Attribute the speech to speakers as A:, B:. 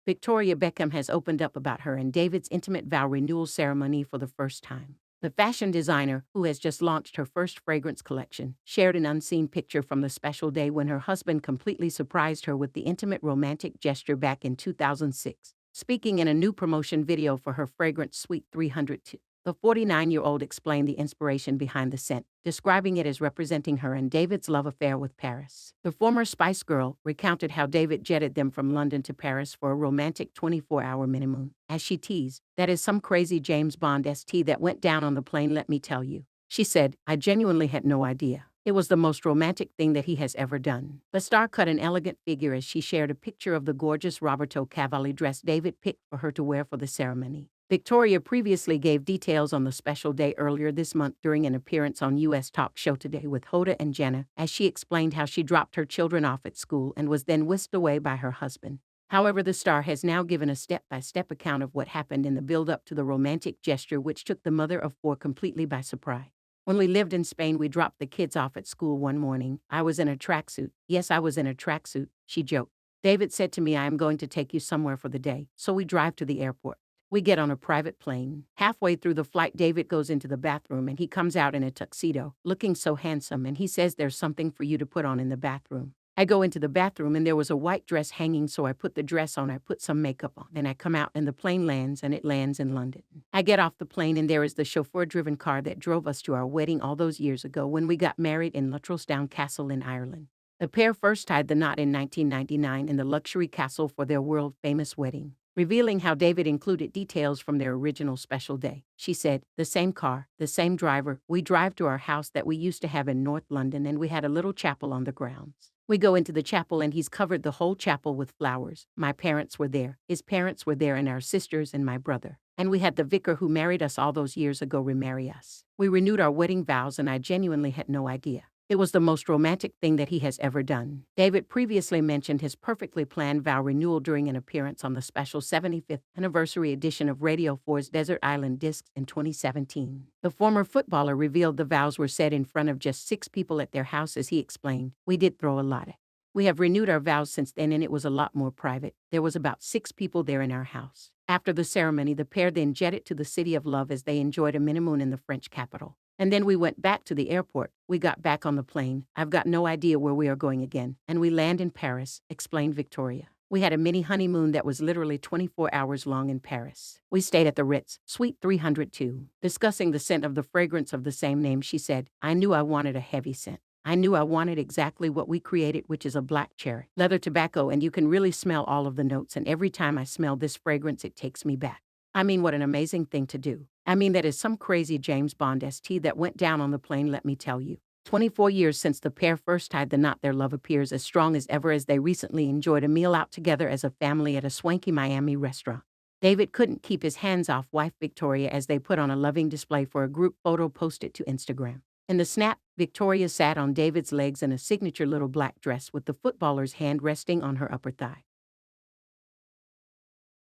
A: Victoria Beckham has opened up about her and David's intimate vow renewal ceremony for the first time. The fashion designer, who has just launched her first fragrance collection, shared an unseen picture from the special day when her husband completely surprised her with the intimate romantic gesture back in 2006. Speaking in a new promotion video for her fragrance Suite 302, the 49-year-old explained the inspiration behind the scent, describing it as representing her and David's love affair with Paris. The former Spice Girl recounted how David jetted them from London to Paris for a romantic 24-hour minimoon. As she teased, "That is some crazy James Bond ST that went down on the plane, let me tell you." She said, "I genuinely had no idea. It was the most romantic thing that he has ever done." The star cut an elegant figure as she shared a picture of the gorgeous Roberto Cavalli dress David picked for her to wear for the ceremony. Victoria previously gave details on the special day earlier this month during an appearance on U.S. Talk Show Today with Hoda and Jenna, as she explained how she dropped her children off at school and was then whisked away by her husband. However, the star has now given a step-by-step account of what happened in the build-up to the romantic gesture, which took the mother of four completely by surprise. "When we lived in Spain, we dropped the kids off at school one morning. I was in a tracksuit. Yes, I was in a tracksuit," she joked. "David said to me, 'I am going to take you somewhere for the day.' So we drive to the airport. We get on a private plane. Halfway through the flight, David goes into the bathroom and he comes out in a tuxedo, looking so handsome, and he says, 'There's something for you to put on in the bathroom.' I go into the bathroom and there was a white dress hanging, so I put the dress on, I put some makeup on, and I come out and the plane lands, and it lands in London. I get off the plane and there is the chauffeur-driven car that drove us to our wedding all those years ago when we got married in Luttrellstown Castle in Ireland. The pair first tied the knot in 1999 in the luxury castle for their world-famous wedding." Revealing how David included details from their original special day, she said, "The same car, the same driver. We drive to our house that we used to have in North London, and we had a little chapel on the grounds. We go into the chapel and he's covered the whole chapel with flowers. My parents were there, his parents were there, and our sisters and my brother. And we had the vicar who married us all those years ago remarry us. We renewed our wedding vows and I genuinely had no idea. It was the most romantic thing that he has ever done." David previously mentioned his perfectly planned vow renewal during an appearance on the special 75th anniversary edition of Radio 4's Desert Island Discs in 2017. The former footballer revealed the vows were said in front of just 6 people at their house as he explained, "We did throw a lot. We have renewed our vows since then and it was a lot more private. There was about 6 people there in our house." After the ceremony, the pair then jetted to the City of Love as they enjoyed a minimoon in the French capital. "And then we went back to the airport. We got back on the plane. I've got no idea where we are going again. And we land in Paris," explained Victoria. "We had a mini honeymoon that was literally 24 hours long in Paris. We stayed at the Ritz, Suite 302. Discussing the scent of the fragrance of the same name, she said, "I knew I wanted a heavy scent. I knew I wanted exactly what we created, which is a black cherry, leather tobacco, and you can really smell all of the notes, and every time I smell this fragrance, it takes me back. I mean, what an amazing thing to do. I mean, that is some crazy James Bond ST that went down on the plane, let me tell you." 24 years since the pair first tied the knot, their love appears as strong as ever as they recently enjoyed a meal out together as a family at a swanky Miami restaurant. David couldn't keep his hands off wife Victoria as they put on a loving display for a group photo posted to Instagram. In the snap, Victoria sat on David's legs in a signature little black dress with the footballer's hand resting on her upper thigh.